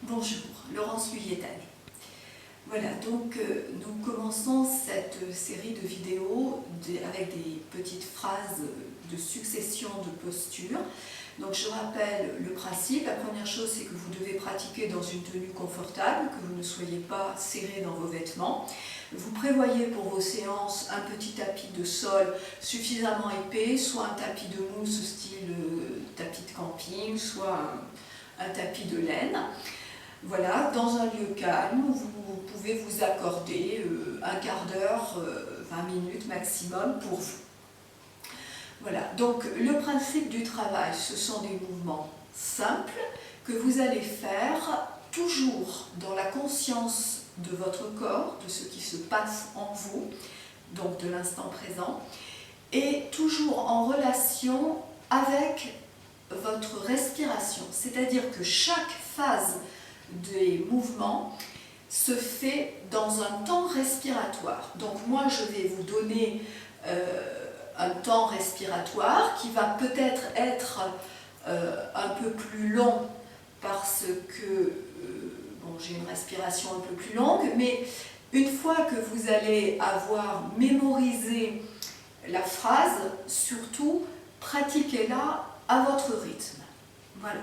Bonjour, Laurence Luyétane. Voilà, donc nous commençons cette série de vidéos avec des petites phrases de succession de postures. Donc je rappelle le principe. La première chose, c'est que vous devez pratiquer dans une tenue confortable, que vous ne soyez pas serré dans vos vêtements. Vous prévoyez pour vos séances un petit tapis de sol suffisamment épais, soit un tapis de mousse style tapis de camping, soit un tapis de laine. Voilà, dans un lieu calme, vous pouvez vous accorder un quart d'heure, 20 minutes maximum pour vous. Voilà, donc le principe du travail, ce sont des mouvements simples que vous allez faire toujours dans la conscience de votre corps, de ce qui se passe en vous, donc de l'instant présent, et toujours en relation avec votre respiration. C'est-à-dire que chaque phase des mouvements se fait dans un temps respiratoire. Donc moi je vais vous donner un temps respiratoire qui va peut-être être un peu plus long parce que bon, j'ai une respiration un peu plus longue, mais une fois que vous allez avoir mémorisé la phrase, surtout pratiquez-la à votre rythme. Voilà.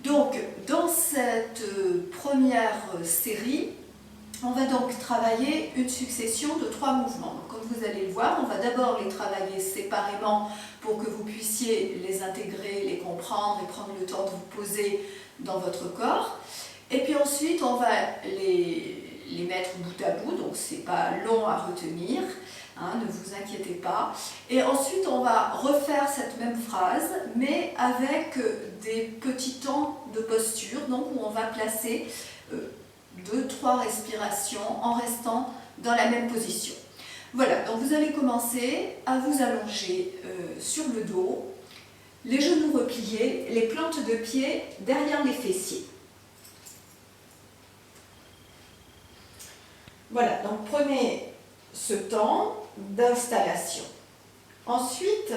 Donc, dans cette première série, on va donc travailler une succession de 3 mouvements. Donc, comme vous allez le voir, on va d'abord les travailler séparément pour que vous puissiez les intégrer, les comprendre et prendre le temps de vous poser dans votre corps. Et puis ensuite, on va les mettre bout à bout, donc c'est pas long à retenir. Hein, ne vous inquiétez pas. Et ensuite, on va refaire cette même phrase, mais avec des petits temps de posture, donc où on va placer 2-3 respirations en restant dans la même position. Voilà, donc vous allez commencer à vous allonger sur le dos, les genoux repliés, les plantes de pied derrière les fessiers. Voilà, donc prenez ce temps d'installation. Ensuite,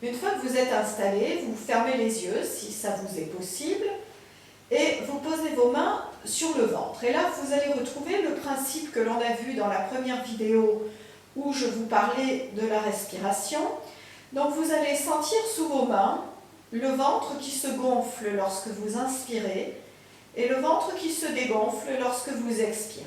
une fois que vous êtes installé, vous fermez les yeux si ça vous est possible et vous posez vos mains sur le ventre. Et là, vous allez retrouver le principe que l'on a vu dans la première vidéo où je vous parlais de la respiration. Donc vous allez sentir sous vos mains le ventre qui se gonfle lorsque vous inspirez et le ventre qui se dégonfle lorsque vous expirez.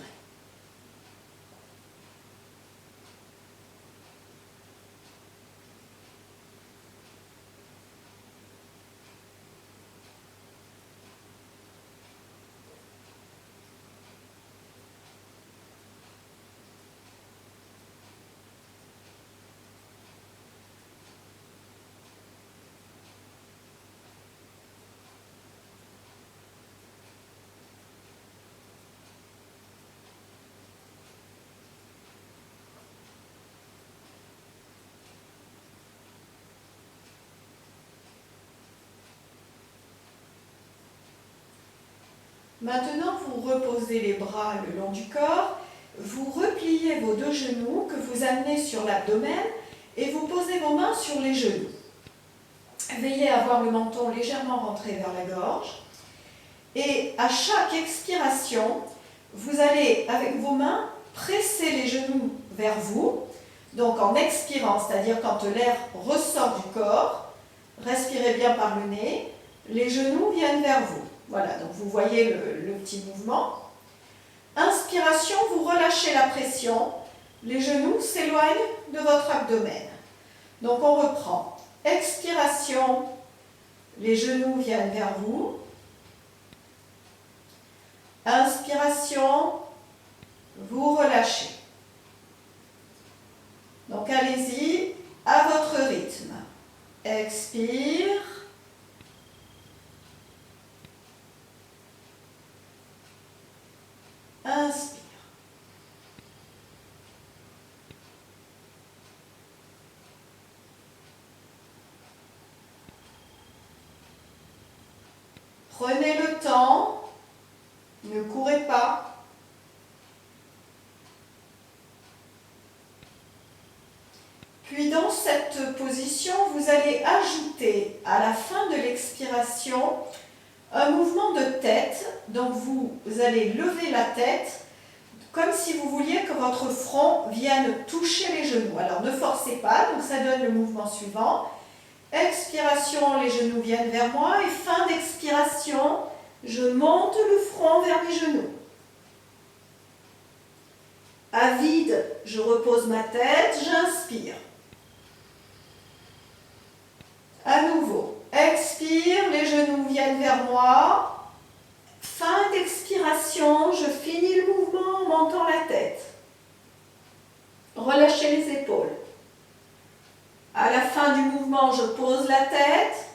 Maintenant, vous reposez les bras le long du corps, vous repliez vos 2 genoux que vous amenez sur l'abdomen et vous posez vos mains sur les genoux. Veillez à avoir le menton légèrement rentré vers la gorge. Et à chaque expiration, vous allez, avec vos mains, presser les genoux vers vous. Donc en expirant, c'est-à-dire quand l'air ressort du corps, respirez bien par le nez, les genoux viennent vers vous. Voilà, donc vous voyez le petit mouvement. Inspiration, vous relâchez la pression, les genoux s'éloignent de votre abdomen. Donc on reprend. Expiration, les genoux viennent vers vous. Inspiration, vous relâchez. Donc allez-y à votre rythme. Expire. Inspire. Prenez le temps, ne courez pas. Puis dans cette position, vous allez ajouter à la fin de l'expiration Un mouvement de tête, donc vous allez lever la tête comme si vous vouliez que votre front vienne toucher les genoux. Alors ne forcez pas, donc ça donne le mouvement suivant. Expiration, les genoux viennent vers moi et fin d'expiration, je monte le front vers mes genoux. À vide, je repose ma tête, j'inspire. À nouveau, expire, les genoux viennent vers moi. Fin d'expiration, je finis le mouvement en montant la tête. Relâchez les épaules. À la fin du mouvement, je pose la tête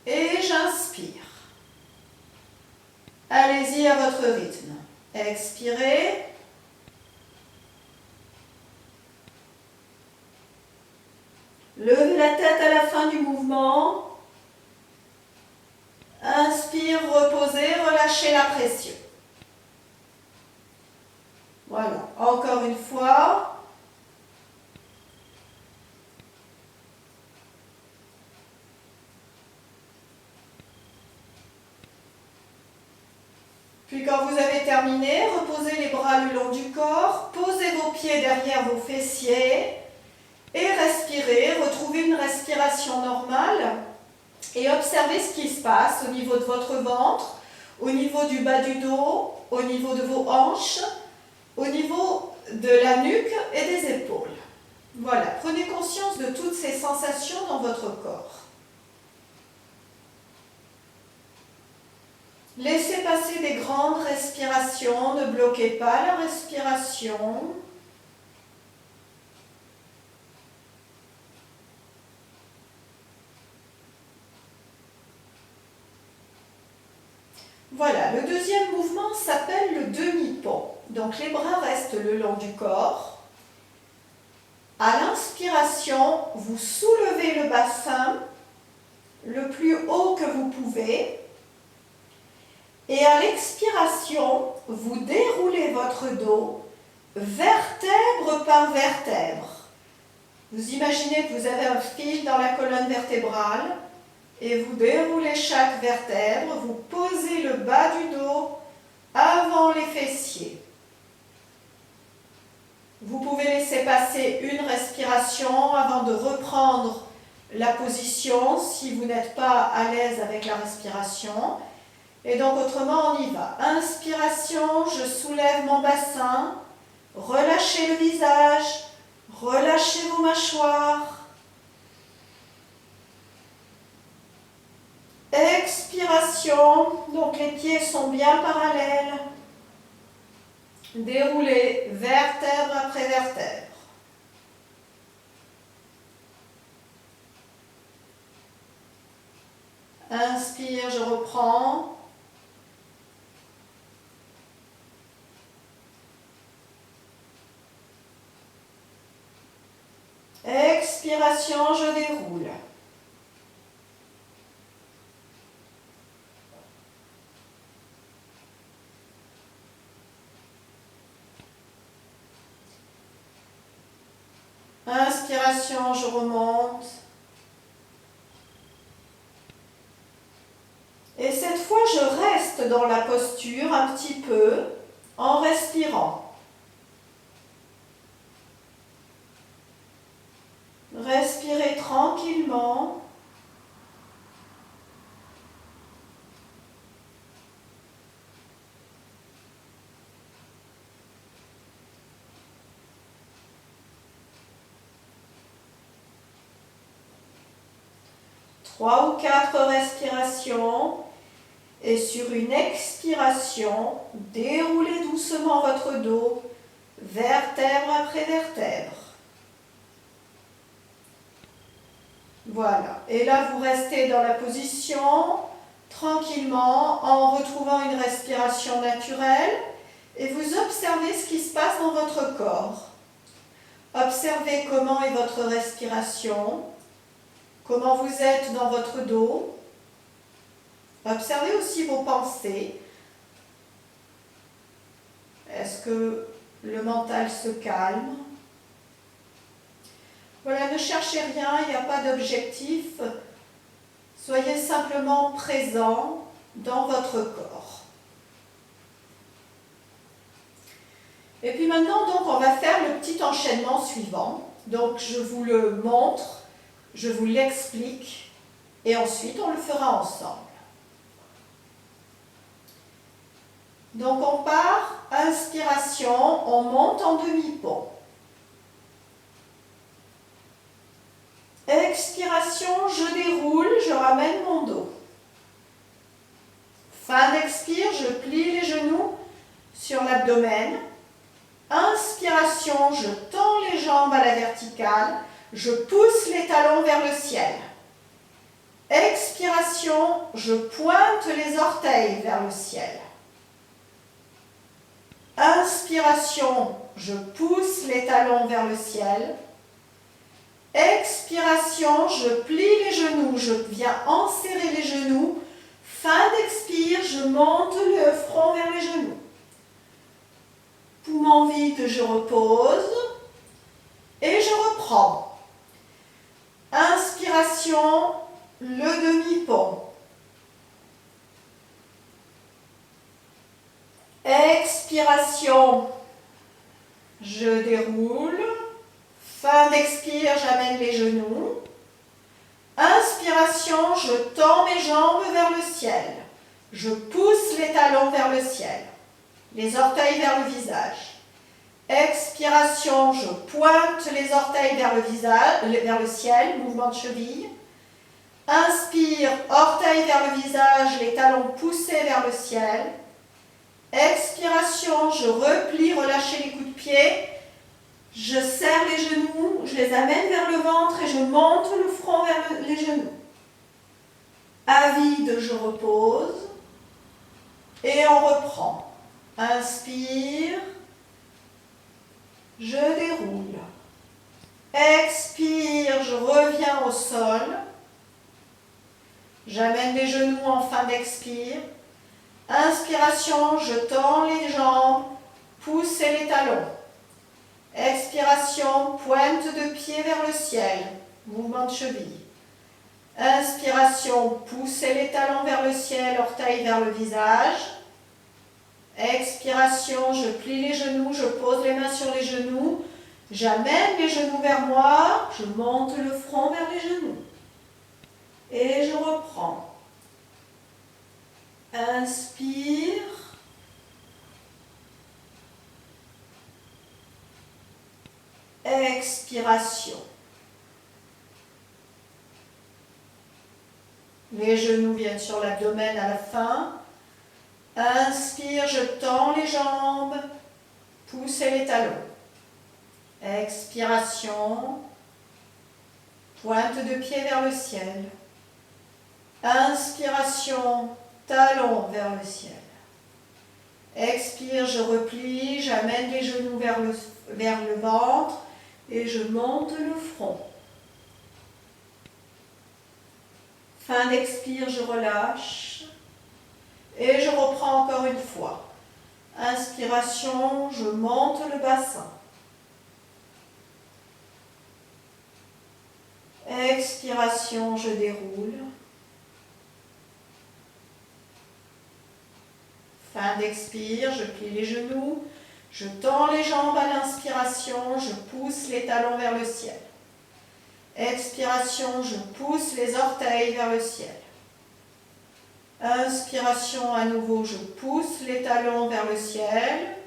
et j'inspire. Allez-y à votre rythme. Expirez. Levez la tête à la fin du mouvement. Inspire, reposez, relâchez la pression. Voilà, encore une fois. Puis quand vous avez terminé, reposez les bras le long du corps, posez vos pieds derrière vos fessiers et respirez, retrouvez une respiration normale et observez ce qui se passe au niveau de votre ventre, au niveau du bas du dos, au niveau de vos hanches, au niveau de la nuque et des épaules. Voilà, prenez conscience de toutes ces sensations dans votre corps. Laissez passer des grandes respirations, ne bloquez pas la respiration. Voilà, le deuxième mouvement s'appelle le demi-pont. Donc les bras restent le long du corps. À l'inspiration, vous soulevez le bassin le plus haut que vous pouvez. Et à l'expiration, vous déroulez votre dos vertèbre par vertèbre. Vous imaginez que vous avez un fil dans la colonne vertébrale et vous déroulez chaque vertèbre, vous posez le bas du dos avant les fessiers. Vous pouvez laisser passer une respiration avant de reprendre la position si vous n'êtes pas à l'aise avec la respiration. Et donc autrement, on y va. Inspiration, je soulève mon bassin, relâchez le visage, relâchez vos mâchoires. Expiration, donc les pieds sont bien parallèles. Déroulez vertèbre après vertèbre. Inspire, je reprends. Expiration, je déroule. Inspiration, je remonte. Et cette fois, je reste dans la posture un petit peu en respirant. Respirez tranquillement. Trois ou quatre respirations. Et sur une expiration, déroulez doucement votre dos, vertèbre après vertèbre. Voilà. Et là, vous restez dans la position, tranquillement, en retrouvant une respiration naturelle. Et vous observez ce qui se passe dans votre corps. Observez comment est votre respiration, comment vous êtes dans votre dos. Observez aussi vos pensées. Est-ce que le mental se calme? Voilà, ne cherchez rien, il n'y a pas d'objectif. Soyez simplement présent dans votre corps. Et puis maintenant, donc, on va faire le petit enchaînement suivant. Donc, je vous le montre, je vous l'explique, et ensuite, on le fera ensemble. Donc, on part, inspiration, on monte en demi-pont. Expiration, je déroule, je ramène mon dos. Fin d'expire, je plie les genoux sur l'abdomen. Inspiration, je tends les jambes à la verticale, je pousse les talons vers le ciel. Expiration, je pointe les orteils vers le ciel. Inspiration, je pousse les talons vers le ciel. Expiration, je plie les genoux, je viens enserrer les genoux. Fin d'expire, je monte le front vers les genoux. Poumon vide, je repose et je reprends. Inspiration, le demi-pont. Expiration, je déroule. Fin d'expire, j'amène les genoux. Inspiration, je tends mes jambes vers le ciel. Je pousse les talons vers le ciel. Les orteils vers le visage. Expiration, je pointe les orteils vers le visage, vers le ciel, mouvement de cheville. Inspire, orteils vers le visage, les talons poussés vers le ciel. Expiration, je replie, relâche les coups de pied. Je serre les genoux, je les amène vers le ventre et je monte le front vers les genoux. À vide, je repose et on reprend. Inspire, je déroule. Expire, je reviens au sol. J'amène les genoux en fin d'expire. Inspiration, je tends les jambes, pousse les talons. Expiration, pointe de pied vers le ciel, mouvement de cheville. Inspiration, poussez les talons vers le ciel, orteils vers le visage. Expiration, je plie les genoux, je pose les mains sur les genoux. J'amène les genoux vers moi, je monte le front vers les genoux. Et je reprends. Inspire. Expiration. Les genoux viennent sur l'abdomen à la fin. Inspire, je tends les jambes, poussez les talons. Expiration, pointe de pied vers le ciel. Inspiration, talons vers le ciel. Expire, je replie, j'amène les genoux vers le ventre et je monte le front. Fin d'expire, je relâche et je reprends encore une fois. Inspiration, je monte le bassin. Expiration, je déroule. Fin d'expire, je plie les genoux, je tends les jambes à l'inspiration, je pousse les talons vers le ciel. Expiration, je pousse les orteils vers le ciel. Inspiration, à nouveau, je pousse les talons vers le ciel,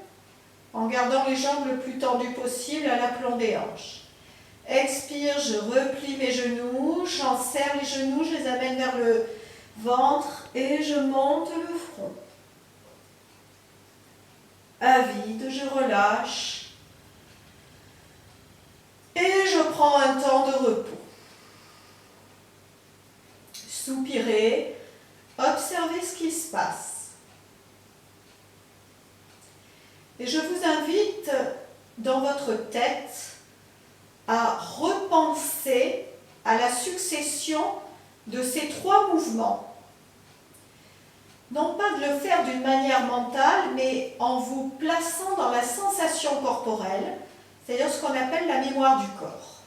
en gardant les jambes le plus tendues possible à l'aplomb des hanches. Expire, je replie mes genoux, j'en serre les genoux, je les amène vers le ventre et je monte le front. À vide, je relâche et je prends un temps de repos. Soupirez, observez ce qui se passe. Et je vous invite dans votre tête à repenser à la succession de ces trois mouvements. Non pas de le faire d'une manière mentale, mais en vous plaçant dans la sensation corporelle, c'est-à-dire ce qu'on appelle la mémoire du corps.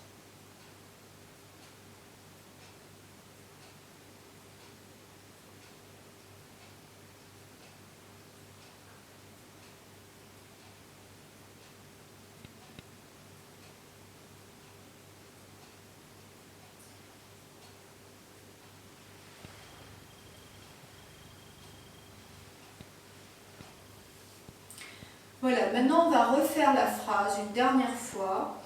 Voilà, maintenant on va refaire la phrase une dernière fois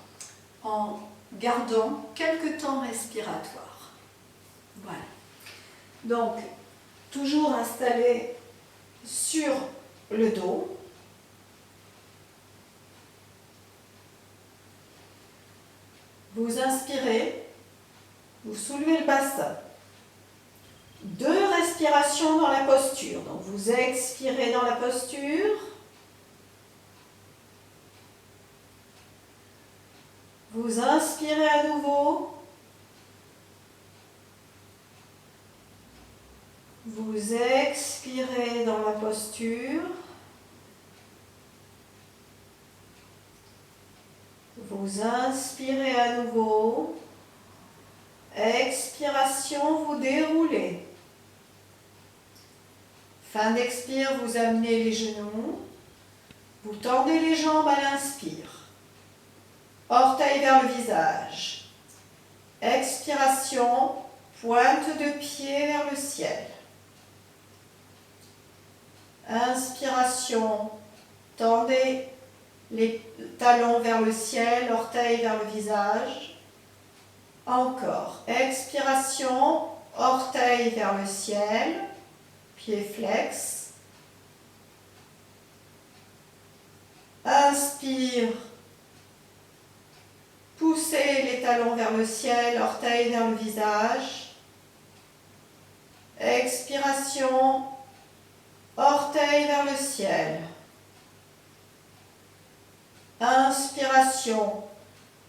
en gardant quelques temps respiratoires. Voilà. Donc, toujours installé sur le dos. Vous inspirez, vous soulevez le bassin. 2 respirations dans la posture. Donc vous expirez dans la posture. Vous inspirez à nouveau. Vous expirez dans la posture. Vous inspirez à nouveau. Expiration, vous déroulez. Fin d'expire, vous amenez les genoux. Vous tendez les jambes à l'inspire. Orteils vers le visage. Expiration, pointe de pied vers le ciel. Inspiration, tendez les talons vers le ciel, orteils vers le visage. Encore. Expiration, orteils vers le ciel, pied flex. Inspire, poussez les talons vers le ciel, orteils vers le visage. Expiration, orteils vers le ciel. Inspiration,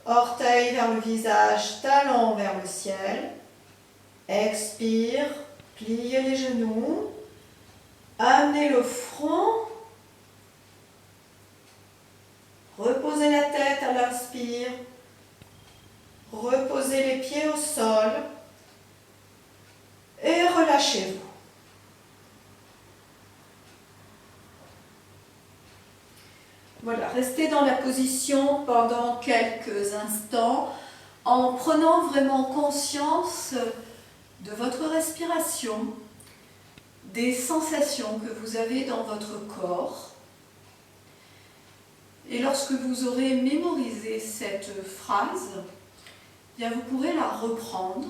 orteils vers le visage, talons vers le ciel. Expire, pliez les genoux. Amenez le front. Reposez la tête à l'inspire. Reposez les pieds au sol. Et relâchez-vous. Voilà, restez dans la position pendant quelques instants en prenant vraiment conscience de votre respiration, des sensations que vous avez dans votre corps. Et lorsque vous aurez mémorisé cette phrase, bien vous pourrez la reprendre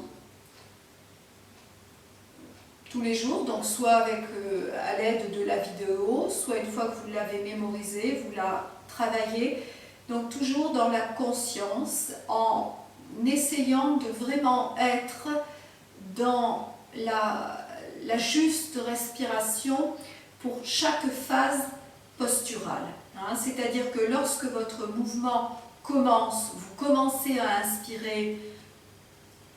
tous les jours, donc soit à l'aide de la vidéo, soit une fois que vous l'avez mémorisée, vous la travaillez, donc toujours dans la conscience, en essayant de vraiment être dans la juste respiration pour chaque phase posturale. C'est-à-dire que lorsque votre mouvement commence, vous commencez à inspirer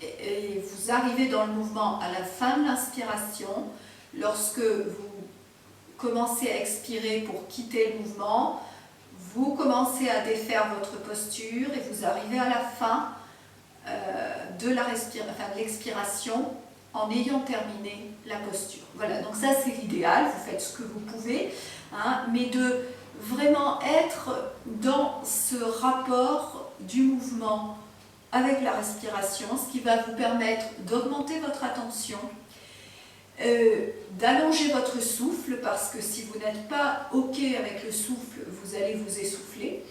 et vous arrivez dans le mouvement à la fin de l'inspiration. Lorsque vous commencez à expirer pour quitter le mouvement, vous commencez à défaire votre posture et vous arrivez à la fin de l'expiration en ayant terminé la posture. Voilà, donc ça c'est l'idéal, vous faites ce que vous pouvez, mais de vraiment être dans ce rapport du mouvement avec la respiration, ce qui va vous permettre d'augmenter votre attention, d'allonger votre souffle, parce que si vous n'êtes pas OK avec le souffle, vous allez vous essouffler.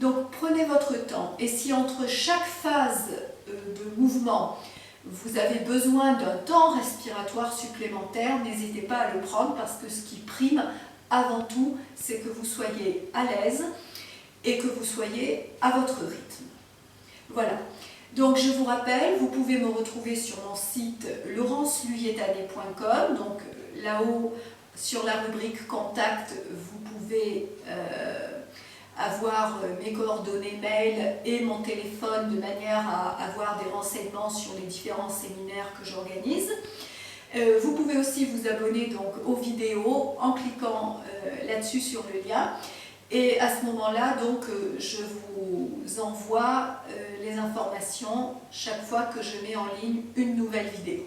Donc prenez votre temps, et si entre chaque phase de mouvement, vous avez besoin d'un temps respiratoire supplémentaire, n'hésitez pas à le prendre, parce que ce qui prime avant tout, c'est que vous soyez à l'aise et que vous soyez à votre rythme. Voilà. Donc je vous rappelle, vous pouvez me retrouver sur mon site laurenceluyetané.com. Donc là-haut, sur la rubrique Contact, vous pouvez avoir mes coordonnées mail et mon téléphone de manière à avoir des renseignements sur les différents séminaires que j'organise. Vous pouvez aussi vous abonner donc aux vidéos en cliquant là-dessus sur le lien. Et à ce moment-là, donc, je vous envoie les informations chaque fois que je mets en ligne une nouvelle vidéo.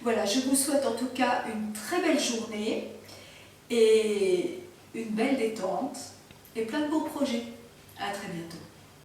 Voilà, je vous souhaite en tout cas une très belle journée et une belle détente et plein de beaux projets. À très bientôt.